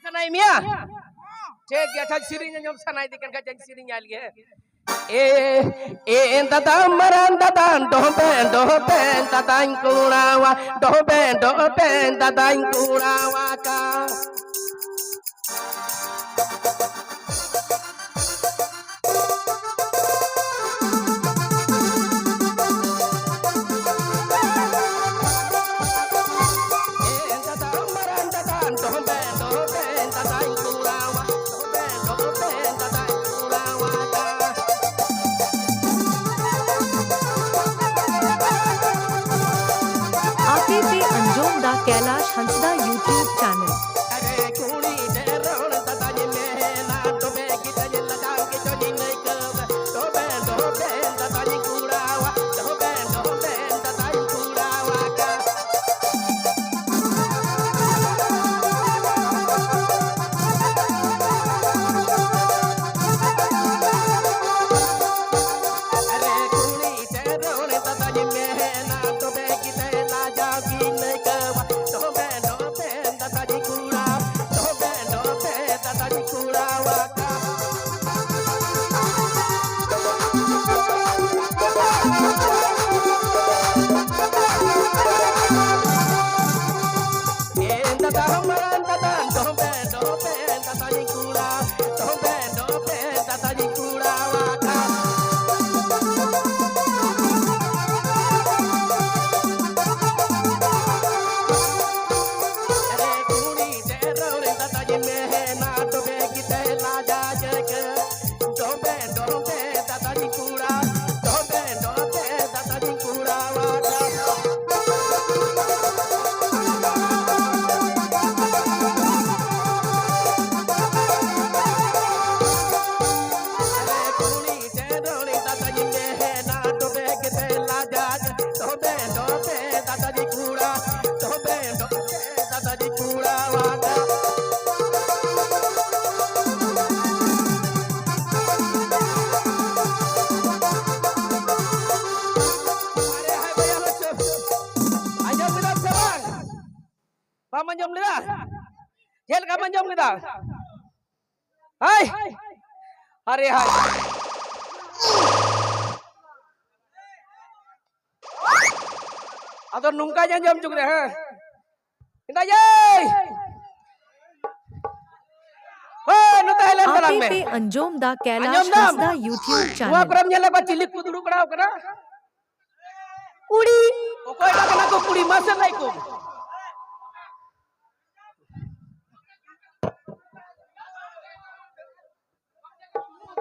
Sanai Mia. Take your touch sitting in your son. I think I can sitting alien. In the Damaranda Dan, Dopen, Tatan Kurawa, Dopen, Tatan Kurawaka. Anjum दा Kailash Hansda YouTube channel. Paman jom lida, jel kapan jom lida? Hai, hari hai. Atau nungka jangan jom juga deh. Indah jay. Oh, nuta helan terang me. Anjum दा Kailash Hansda YouTube channel. Gua pernah nyala baca cilik kudu kerau kena. Kuri. Pokoknya tak kena kau kuri. Assalamualaikum.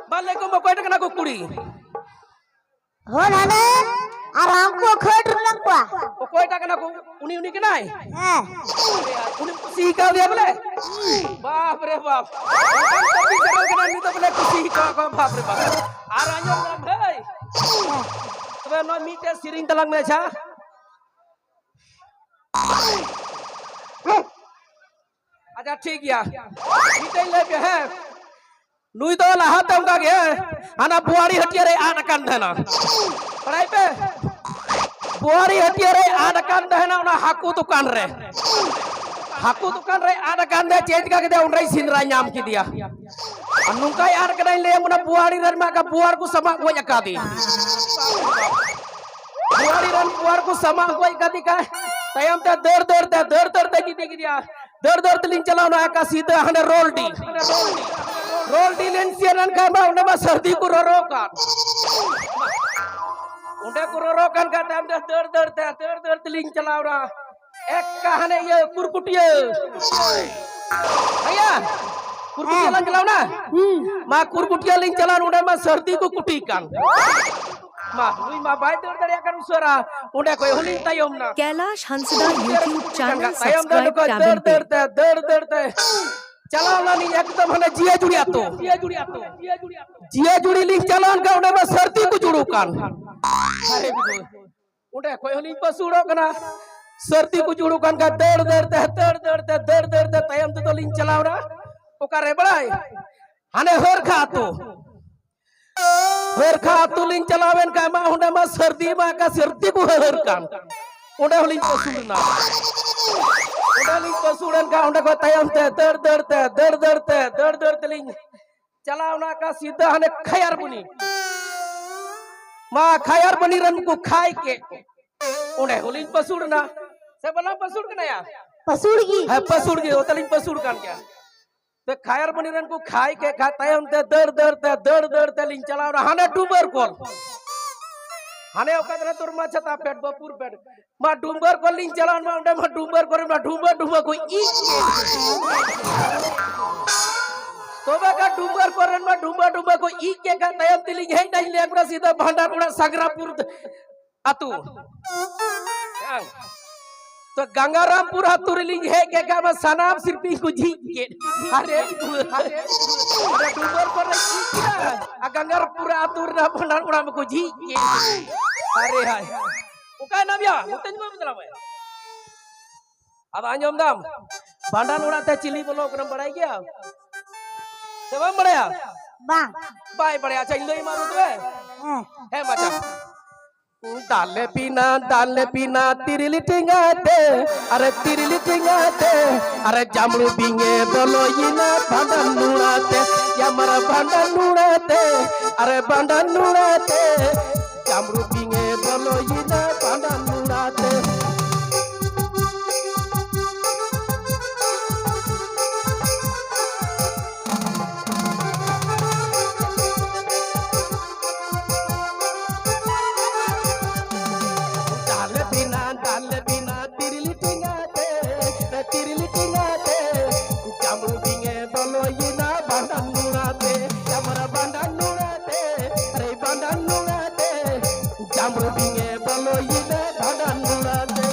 Assalamualaikum. Pokoknya tak kena kau kuri. हो नाने आराम को खट लग पा Pokoknya tak kena kau uni kenai. हां Uni kusi kau dia boleh. Baap re baap. Tapi kalau kena ni tu boleh kusi kau baap re baap. Aranya ram hai. Tapi no meter siring telang meja. अच्छा ठीक है meeting लेके है नुई तो लहा तम का गे आना बुआरी हटियारे आना कान देना पढ़ाई पे बुआरी हटियारे आना कान देना उना हाकू दुकान रे आना कान दे चेंज का के दे उन रही सिंदरा नाम की दिया अनुका यार के नहीं ले मुना बुआरी रन में का बुआर को समा को यका दी बुआर को समा को यका दी का तयम ते दर ते की दिया दर लिंक चलाओ ना का सीधा हने रोल डी लेंसियन का मा उन्हें मा सर्दी को रोरोkan उन्हें को रोरोkan का टाइम दर लिंक चलाओ ना एक कहने ये कुरकुटिया भैया कुरकुटिया लिंक चलाओ ना मा कुरकुटिया लिंक चलाओ उन्हें मा सर्दी को कुटीkan मा वही मा बाय दर या कर उसरा उन्हें कोई होलिंग तायम ना Kailash Hansda YouTube channel subscribe cabin पे दर चलाओ ना नहीं एकदम हने जिया जुड़ी लिंक चलान का उन्हें बस सर्दी को जुड़ो कान अरे उन्हें कोई होलिंग पसूड़ो कना सर्दी को जुड़ो कान का दर तयम तो लिंक चलाओ ना ओकारे बड़ाई हने हर खातू लिंक चलावेन का मा उन्हें मा सर्दी को हर कान उन्हें होलिंग पसूड़ना udah ling pasuran ka udah ko tayam te dar ling चलाव ना का सीधा हने खयार बनी माँ खयार बनी रन को खाए के उन्हें होलिंग पसूड़ ना से बोला पसूड़ के नया पसूड़गी है पसूड़ के होतलिंग पसूड़ कान क्या तो खयार बनी रन को खाए के खाता है हम ते दर ते लिंग चलाव ना हने डूबर कॉल हने औकात ना तुर माँ छता पेट बपूर पेट माँ डूबर कॉल लिंग चलाव ना उन्हें माँ डूबर करे माँ डूबर कोई तोबा का डूबर कोरन में डूबा को ई के का तयम दिली है नहीं ले पूरा सीधा भंडारपुरा सगरापुर अतु तो गंगारामपुर अतुर लिंग है के का में सनाम सिरपी को जी के अरे डूबर कोरन ई क्या आ गंगारामपुर अतुर ना भंडारपुरा में को जी के अरे हाय ओ का नाम या मुतन में मतलब है अब आंजम दाम भंडारपुरा ते चिली बोलो क्रम बढ़ाई गया sebab बढ़िया bang बाय बढ़िया अच्छा इंदो मारो तो है मचा दाले पीना तिरली टिंगाते अरे जामरू बिंगे बोलो ये ना भांडा नूराते या मरा भांडा नूराते अरे भांडा नूराते जामरू बिंगे बोलो ये ना भांडा नूराते दाले बिना तिरली टिंगाते जामरू बिंगे बोलो ये ना भांडा नूराते या मरा भांडा नूराते अरे भांडा नूराते जामरू बिंगे बोलो ये ना भांडा नूराते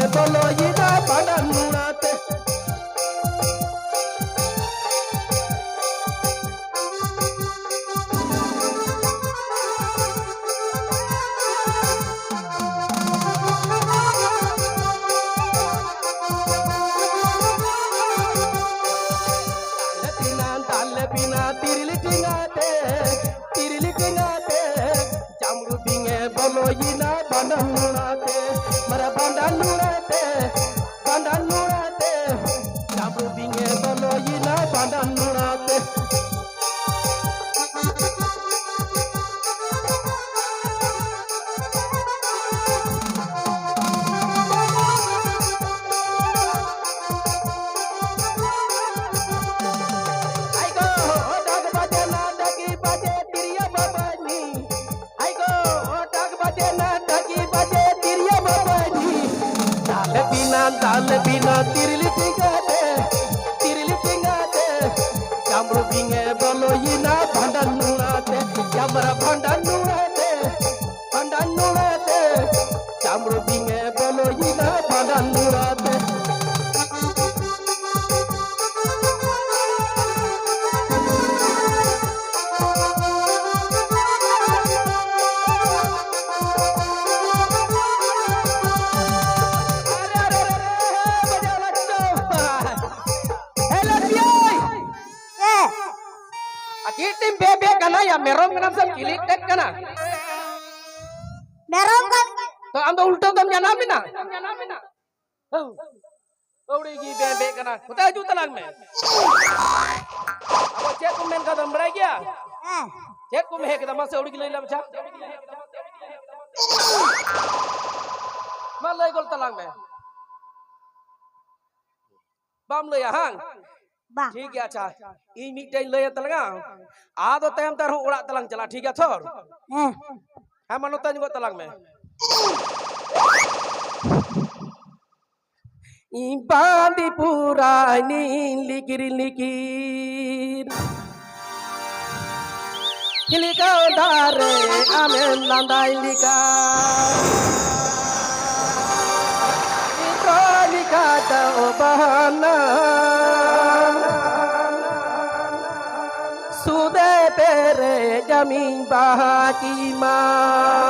बोलो ये ना भांडा नूराते दाले बिना तिरली टिंगाते जामरू बिंगे बोलो ये ना भांडा नूराते मरा भांडा नूराते जामरू बिंगे बोलो ये ना भांडा नूराते दाले बिना तिरली टिंगाते जामरू बिंगे बोलो ये ना भांडा नूराते या मरा भांडा नूराते जामरू बिंगे बोलो ये ना भांडा नूराते Kitim bebe kana ya merom kana sam kilik tek kana merom kan to am to ulto kam janamin na Audi gi bebe kana kota ju talang me abo cek kum men ka dam brai gya cek kum he ka mas audi gi leila bacha mal lay gol talang me bam le ya hang bang ठीक है अच्छा ई mitten ले तलगा आ तो तयम तर ओड़ा तलंग चला ठीक है थोर है मनो तन को तलंग में ई बांदी पुरानी लिकिर लिका दारे आमेन लांदाई लिका लगा दो बहाना सुदे पेरे जमीन बाकी माँ